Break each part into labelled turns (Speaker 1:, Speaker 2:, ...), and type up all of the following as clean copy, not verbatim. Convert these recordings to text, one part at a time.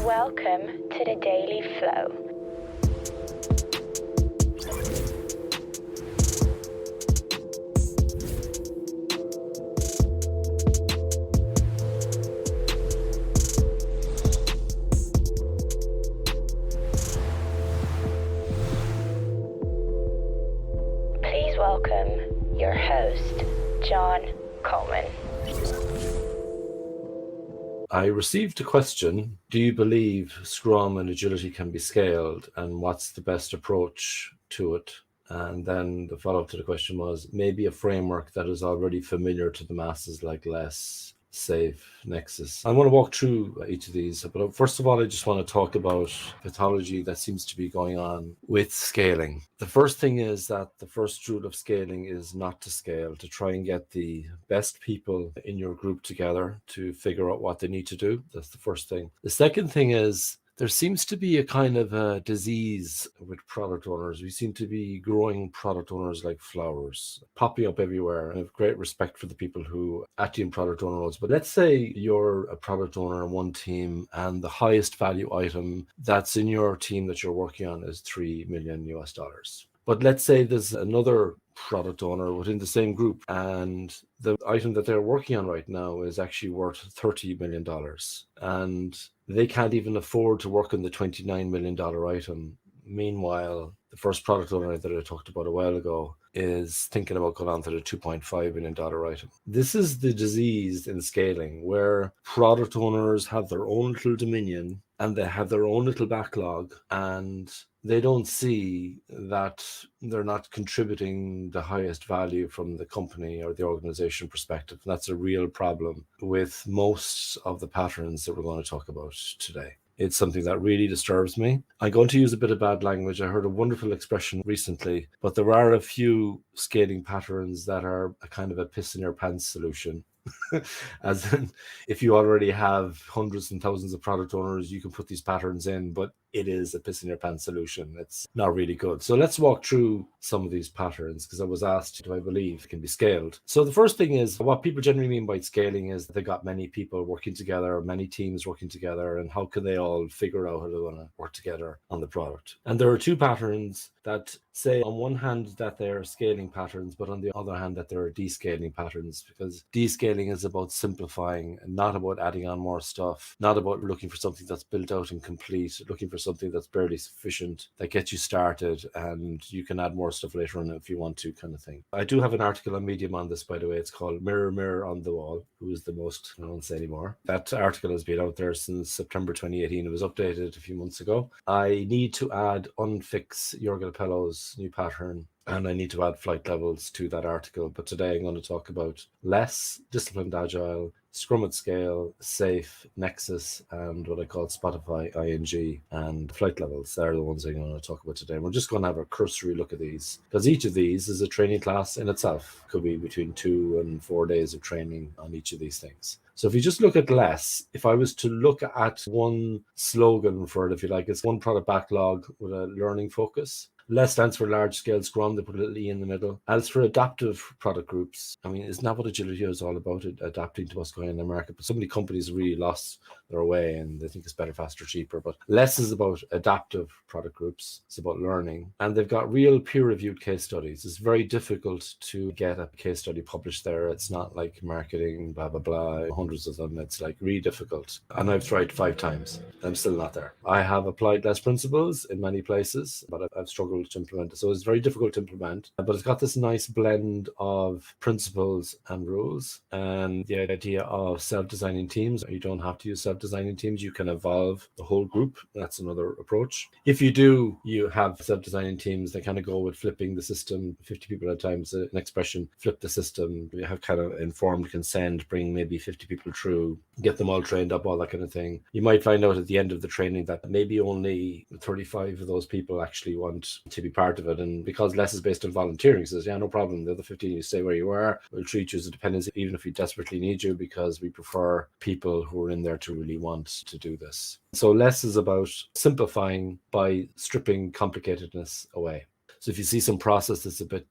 Speaker 1: Welcome to the Daily Flow. Please welcome your host, John Coleman.
Speaker 2: I received a question, do you believe Scrum and agility can be scaled and what's the best approach to it? And then the follow-up to the question was maybe a framework that is already familiar to the masses like Less, Safe, Nexus. I want to walk through each of these, but first of all, I just want to talk about pathology that seems to be going on with scaling. The first thing is that the first rule of scaling is not to scale, to try and get the best people in your group together to figure out what they need to do. That's the first thing. The second thing is there seems to be a kind of a disease with product owners. We seem to be growing product owners like flowers, popping up everywhere. I have great respect for the people who actually in product owner roles. But let's say you're a product owner on one team and the highest value item that's in your team that you're working on is $3 million US. But let's say there's another product owner within the same group and the item that they're working on right now is actually worth $30 million. And they can't even afford to work on the $29 million item. Meanwhile, the first product owner that I talked about a while ago is thinking about going on to the $2.5 million item. This is the disease in scaling where product owners have their own little dominion and they have their own little backlog and they don't see that they're not contributing the highest value from the company or the organization perspective. And that's a real problem with most of the patterns that we're going to talk about today. It's something that really disturbs me. I'm going to use a bit of bad language. I heard a wonderful expression recently, but there are a few scaling patterns that are a kind of a piss in your pants solution. As in, if you already have hundreds and thousands of product owners, you can put these patterns in, but it is a piss in your pants solution. It's not really good. So let's walk through some of these patterns because I was asked, do I believe it can be scaled? So the first thing is what people generally mean by scaling is they got many people working together, many teams working together, and how can they all figure out how they're going to work together on the product? And there are two patterns that say on one hand that they're scaling patterns, but on the other hand that there are descaling patterns, because descaling is about simplifying and not about adding on more stuff, not about looking for something that's built out and complete, looking for something that's barely sufficient, that gets you started and you can add more stuff later on if you want to, kind of thing. I do have an article on Medium on this, by the way. It's called Mirror, Mirror on the Wall. Who is the most? I won't say anymore. That article has been out there since September 2018. It was updated a few months ago. I need to add unfix Jürgen Pello's new pattern, and I need to add flight levels to that article. But today I'm going to talk about Less, Disciplined Agile, Scrum at Scale, Safe, Nexus, and what I call Spotify, ING, and flight levels. They're the ones I'm going to talk about today. We're just going to have a cursory look at these because each of these is a training class in itself. Could be between 2 and 4 days of training on each of these things. So if you just look at Less, if I was to look at one slogan for it, if you like, it's one product backlog with a learning focus. Less stands for large scale Scrum. They put a little E in the middle. As for adaptive product groups, I mean, isn't that what agility is all about? Adapting to what's going on in the market. But so many companies really lost their way and they think it's better, faster, cheaper. But Less is about adaptive product groups. It's about learning. And they've got real peer-reviewed case studies. It's very difficult to get a case study published there. It's not like marketing, blah, blah, blah, hundreds of them. It's like really difficult. And I've tried 5 times. I'm still not there. I have applied Less principles in many places, but I've struggled to implement it. So it's very difficult to implement, but it's got this nice blend of principles and rules and the idea of self-designing teams. You don't have to use self-designing teams. You can evolve the whole group. That's another approach. If you do, you have self-designing teams that kind of go with flipping the system 50 people at a time. So an expression, flip the system. You have kind of informed consent, bring maybe 50 people through, get them all trained up, all that kind of thing. You might find out at the end of the training that maybe only 35 of those people actually want to be part of it. And because Less is based on volunteering, says, yeah, no problem. The other 15, you stay where you are. We'll treat you as a dependency, even if we desperately need you, because we prefer people who are in there to really want to do this. So Less is about simplifying by stripping complicatedness away. So if you see some process that's a bit,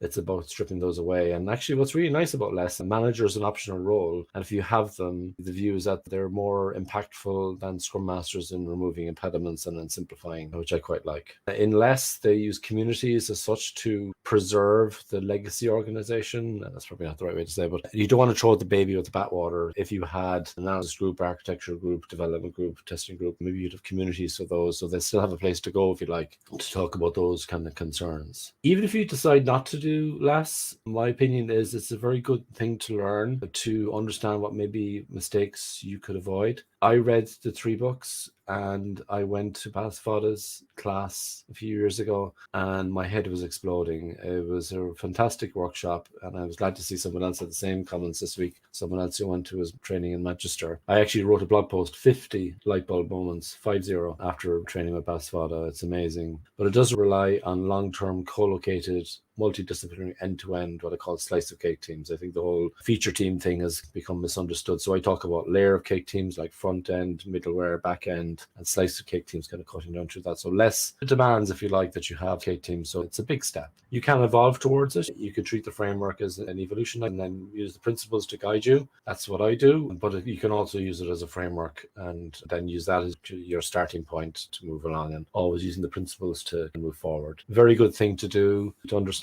Speaker 2: It's about stripping those away. And actually, what's really nice about less, a manager is an optional role. And if you have them, the view is that they're more impactful than Scrum Masters in removing impediments and then simplifying, which I quite like. In less, they use communities as such to preserve the legacy organization. That's probably not the right way to say, but you don't want to throw out the baby with the bathwater. If you had an analysis group, architecture group, development group, testing group, maybe you'd have communities for those, so they still have a place to go, if you like, to talk about those kind of concerns. Even if you decide not to do less, my opinion is it's a very good thing to learn, to understand what maybe mistakes you could avoid. I read the 3 books and I went to Basfada's class a few years ago and my head was exploding. It was a fantastic workshop and I was glad to see someone else had the same comments this week. Someone else who went to his training in Manchester. I actually wrote a blog post, 50 light bulb moments, 50, after training with Basfada. It's amazing. But it does rely on long-term co-located multidisciplinary end-to-end, what I call slice of cake teams. I think the whole feature team thing has become misunderstood. So I talk about layer of cake teams like front end, middleware, back end, and slice of cake teams kind of cutting down through that. So less demands, if you like, that you have cake teams. So it's a big step. You can evolve towards it. You could treat the framework as an evolution and then use the principles to guide you. That's what I do. But you can also use it as a framework and then use that as your starting point to move along, and always using the principles to move forward. Very good thing to do, to understand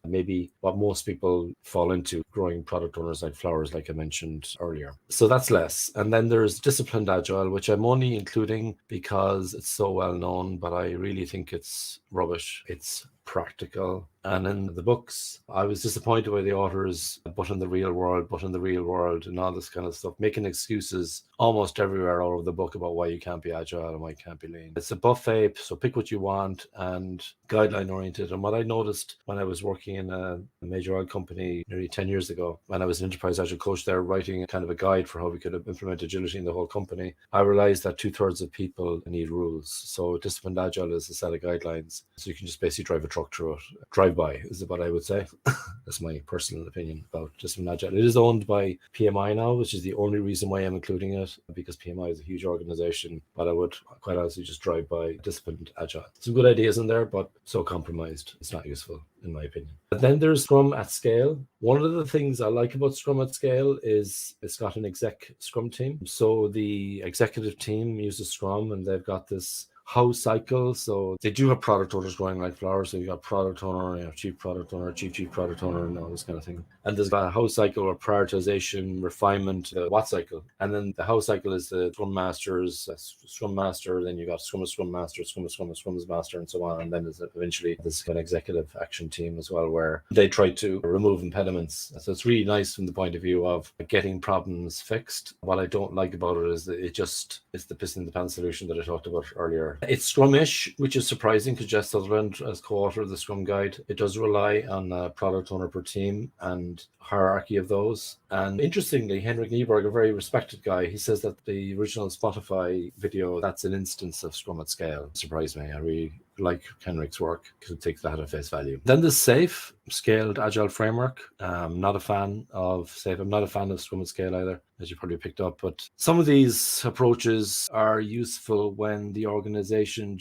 Speaker 2: maybe what most people fall into, growing product owners like flowers, like I mentioned earlier. So that's less. And then there's disciplined agile, which I'm only including because it's so well known, but I really think it's rubbish. It's practical. And in the books, I was disappointed by the authors, but in the real world, and all this kind of stuff, making excuses almost everywhere all over the book about why you can't be agile and why you can't be lean. It's a buffet, so pick what you want and guideline oriented. And what I noticed when I was working in a major oil company nearly 10 years ago, when I was an enterprise agile coach there, writing a kind of a guide for how we could implement agility in the whole company, I realized that 2/3 of people need rules. So disciplined agile is a set of guidelines. So you can just basically drive a truck through it. Drive-by is what I would say. That's my personal opinion about disciplined agile. It is owned by PMI now, which is the only reason why I'm including it, because PMI is a huge organization. But I would quite honestly just drive by disciplined agile. Some good ideas in there, but so compromised, it's not useful, in my opinion. But then there's Scrum at scale. One of the things I like about Scrum at scale is it's got an exec Scrum team. So the executive team uses Scrum and they've got this house cycle. So they do have product owners growing like flowers. So you got product owner, chief product owner, chief product owner, and all this kind of thing. And there's a house cycle or prioritization, refinement, what cycle. And then the house cycle is the Scrum Masters, Scrum Master, then you got Scrum Master, Scrum Master, and so on. And then there's eventually this kind of executive action team as well, where they try to remove impediments. So it's really nice from the point of view of getting problems fixed. What I don't like about it is that it's the piss in the pants solution that I talked about earlier. It's Scrum-ish, which is surprising because Jess Sutherland, as co-author of the Scrum Guide, it does rely on a product owner per team and hierarchy of those. And interestingly, Henrik Nieberg, a very respected guy, he says that the original Spotify video, that's an instance of Scrum at scale. Surprised me. I really like Henrik's work, could take that at face value. Then there's SAFe, Scaled Agile Framework. I'm not a fan of SAFe. I'm not a fan of Scrum at Scale either, as you probably picked up. But some of these approaches are useful when the organization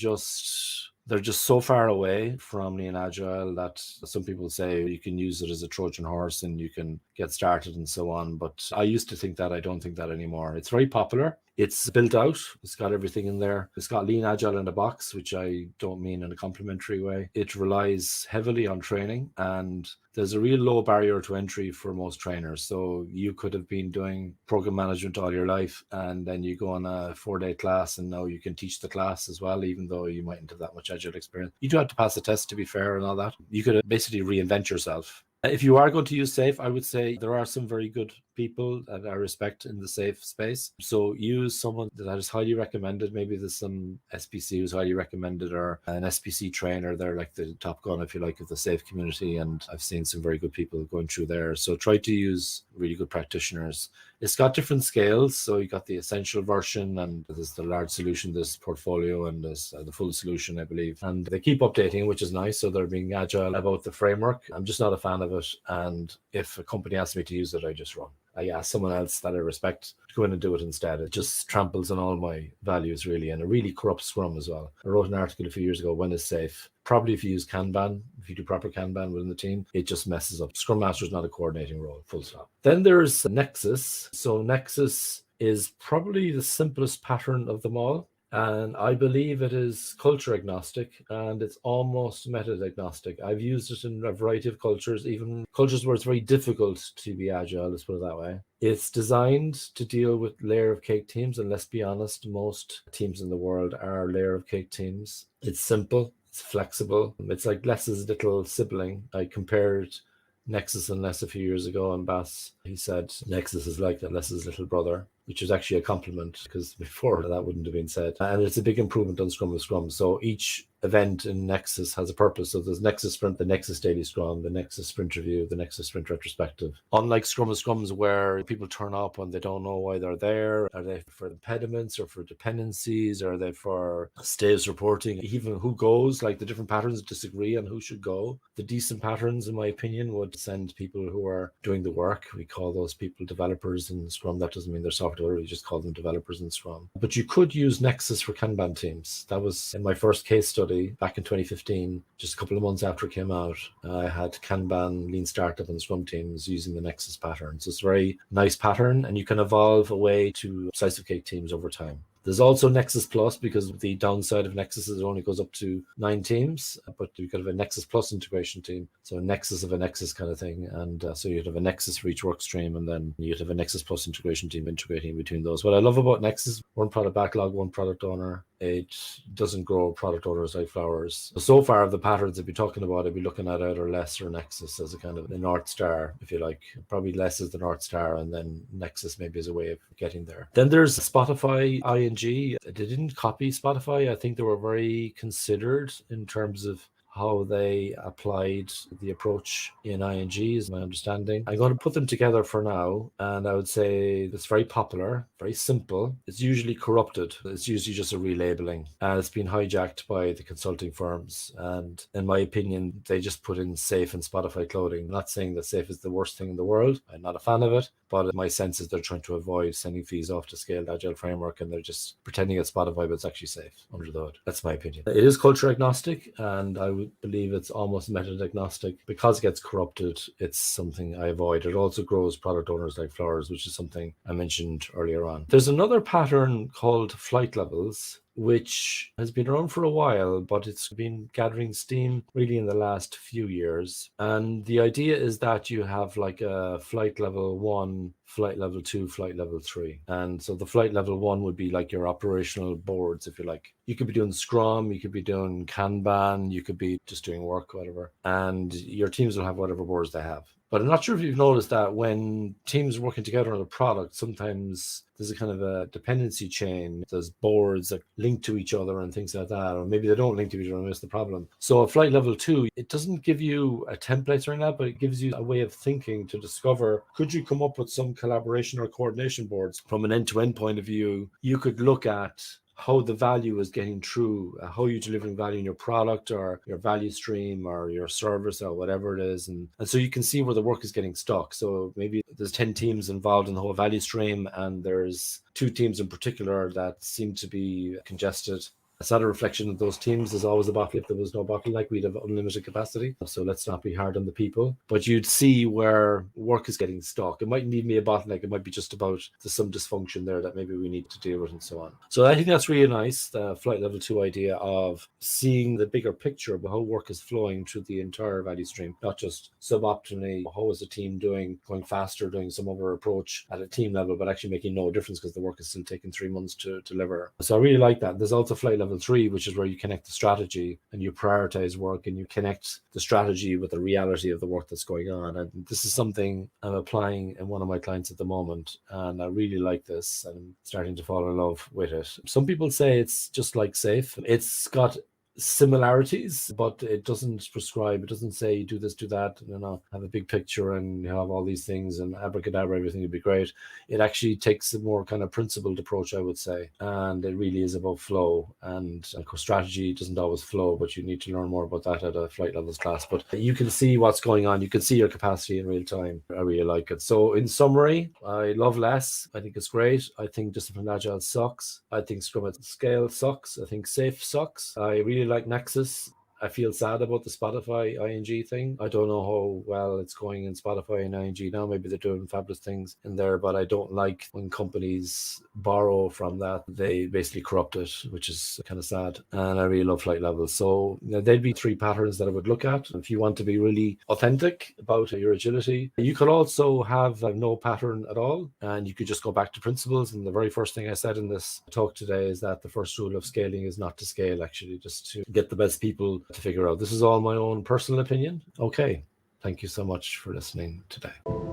Speaker 2: they're just so far away from Lean Agile that some people say you can use it as a Trojan horse and you can get started and so on. But I used to think that. I don't think that anymore. It's very popular. It's built out. It's got everything in there. It's got Lean Agile in the box, which I don't mean in a complimentary way. It relies heavily on training, and there's a real low barrier to entry for most trainers. So you could have been doing program management all your life, and then you go on a 4-day class, and now you can teach the class as well, even though you mightn't have that much Agile experience. You do have to pass the test, to be fair, and all that. You could basically reinvent yourself. If you are going to use SAFe, I would say there are some very good people that I respect in the SAFe space. So use someone that is highly recommended. Maybe there's some SPC who's highly recommended, or an SPC trainer. They're like the top gun, if you like, of the SAFe community. And I've seen some very good people going through there. So try to use really good practitioners. It's got different scales. So you got the essential version, and there's the large solution, this portfolio, and there's the full solution, I believe. And they keep updating, which is nice. So they're being agile about the framework. I'm just not a fan of it. And if a company asks me to use it, I just run. I ask someone else that I respect to go in and do it instead. It just tramples on all my values, really, and it really corrupts Scrum as well. I wrote an article a few years ago, when is safe? Probably if you use Kanban, if you do proper Kanban within the team, it just messes up. Scrum Master is not a coordinating role, full stop. Then there's Nexus. So Nexus is probably the simplest pattern of them all. And I believe it is culture agnostic, and it's almost method agnostic. I've used it in a variety of cultures, even cultures where it's very difficult to be agile, let's put it that way. It's designed to deal with layer of cake teams, and let's be honest, most teams in the world are layer of cake teams. It's simple, it's flexible. It's like Less's little sibling. I compared Nexus and Less a few years ago, and Bass, he said Nexus is like Less's little brother, which is actually a compliment, because before that wouldn't have been said. And it's a big improvement on Scrum with Scrum. So each event in Nexus has a purpose. So there's Nexus Sprint, the Nexus Daily Scrum, the Nexus Sprint Review, the Nexus Sprint Retrospective. Unlike Scrum with Scrums, where people turn up and they don't know why they're there. Are they for impediments or for dependencies? Are they for status reporting? Even who goes, like the different patterns disagree on who should go. The decent patterns, in my opinion, would send people who are doing the work. We call those people developers in Scrum. That doesn't mean they're software. We just call them developers in Scrum. But you could use Nexus for Kanban teams. That was in my first case study back in 2015, just a couple of months after it came out. I had Kanban, Lean Startup, and Scrum teams using the Nexus pattern. So it's a very nice pattern, and you can evolve away to slice of cake teams over time. There's also Nexus Plus, because the downside of Nexus is it only goes up to 9 teams, but you could have a Nexus Plus integration team, so a Nexus of a Nexus kind of thing. And so you'd have a Nexus for each work stream, and then you'd have a Nexus Plus integration team integrating between those. What I love about Nexus, one product backlog, one product owner. It doesn't grow product owners like flowers. So far, the patterns I'd be talking about, I'd be looking at either Less or Nexus as a kind of the North Star, if you like. Probably Less is the North Star, and then Nexus maybe as a way of getting there. Then there's Spotify, ING. They didn't copy Spotify. I think they were very considered in terms of how they applied the approach in ING, is my understanding. I'm going to put them together for now, and I would say it's very popular, very simple. It's usually corrupted. It's usually just a relabeling, and it's been hijacked by the consulting firms. And in my opinion, they just put in Safe and Spotify clothing. I'm not saying that Safe is the worst thing in the world. I'm not a fan of it, but my sense is they're trying to avoid sending fees off to Scaled Agile Framework, and they're just pretending it's Spotify, but it's actually Safe under the hood. That's my opinion. It is culture agnostic, and I would believe it's almost method agnostic. Because it gets corrupted, it's something I avoid. It also grows product owners like flowers, which is something I mentioned earlier on. There's another pattern called flight levels, which has been around for a while, but it's been gathering steam really in the last few years. And the idea is that you have like a flight level 1, flight level 2, flight level 3. And so the flight level 1 would be like your operational boards, if you like. You could be doing Scrum, you could be doing Kanban, you could be just doing work, whatever. And your teams will have whatever boards they have. But I'm not sure if you've noticed that when teams are working together on a product, sometimes there's a kind of a dependency chain. There's boards that link to each other and things like that, or maybe they don't link to each other, and that's the problem. So at flight level 2, it doesn't give you a template or that, but it gives you a way of thinking to discover, could you come up with some collaboration or coordination boards from an end-to-end point of view? You could look at how the value is getting through, how you're delivering value in your product or your value stream or your service or whatever it is. And so you can see where the work is getting stuck. So maybe there's 10 teams involved in the whole value stream, and there's 2 teams in particular that seem to be congested. It's not a reflection of those teams. There's always a bottleneck. If there was no bottleneck, we'd have unlimited capacity. So let's not be hard on the people. But you'd see where work is getting stuck. It might need me a bottleneck. It might be just about there's some dysfunction there that maybe we need to deal with and so on. So I think that's really nice, the flight level 2 idea of seeing the bigger picture of how work is flowing through the entire value stream, not just suboptimally, how is the team doing, going faster, doing some other approach at a team level, but actually making no difference because the work is still taking 3 months to deliver. So I really like that. There's also flight level 3, which is where you connect the strategy and you prioritize work and you connect the strategy with the reality of the work that's going on. And this is something I'm applying in one of my clients at the moment, and I really like this and I'm starting to fall in love with it. Some people say it's just like Safe. It's got similarities, but it doesn't prescribe. It doesn't say do this, do that, have a big picture and have all these things and abracadabra, everything would be great. It actually takes a more kind of principled approach, I would say, and it really is about flow. And of course, strategy doesn't always flow, but you need to learn more about that at a flight levels class. But you can see what's going on. You can see your capacity in real time. I really like it. So in summary, I love less. I think it's great. I think disciplined agile sucks. I think Scrum at scale sucks. I think safe sucks. I really like Nexus. I feel sad about the Spotify ING thing. I don't know how well it's going in Spotify and ING now. Maybe they're doing fabulous things in there, but I don't like when companies borrow from that. They basically corrupt it, which is kind of sad. And I really love flight levels. So there'd be 3 patterns that I would look at. If you want to be really authentic about your agility, you could also have no pattern at all. And you could just go back to principles. And the very first thing I said in this talk today is that the first rule of scaling is not to scale, actually, just to get the best people to figure out. This is all my own personal opinion. Okay. Thank you so much for listening today.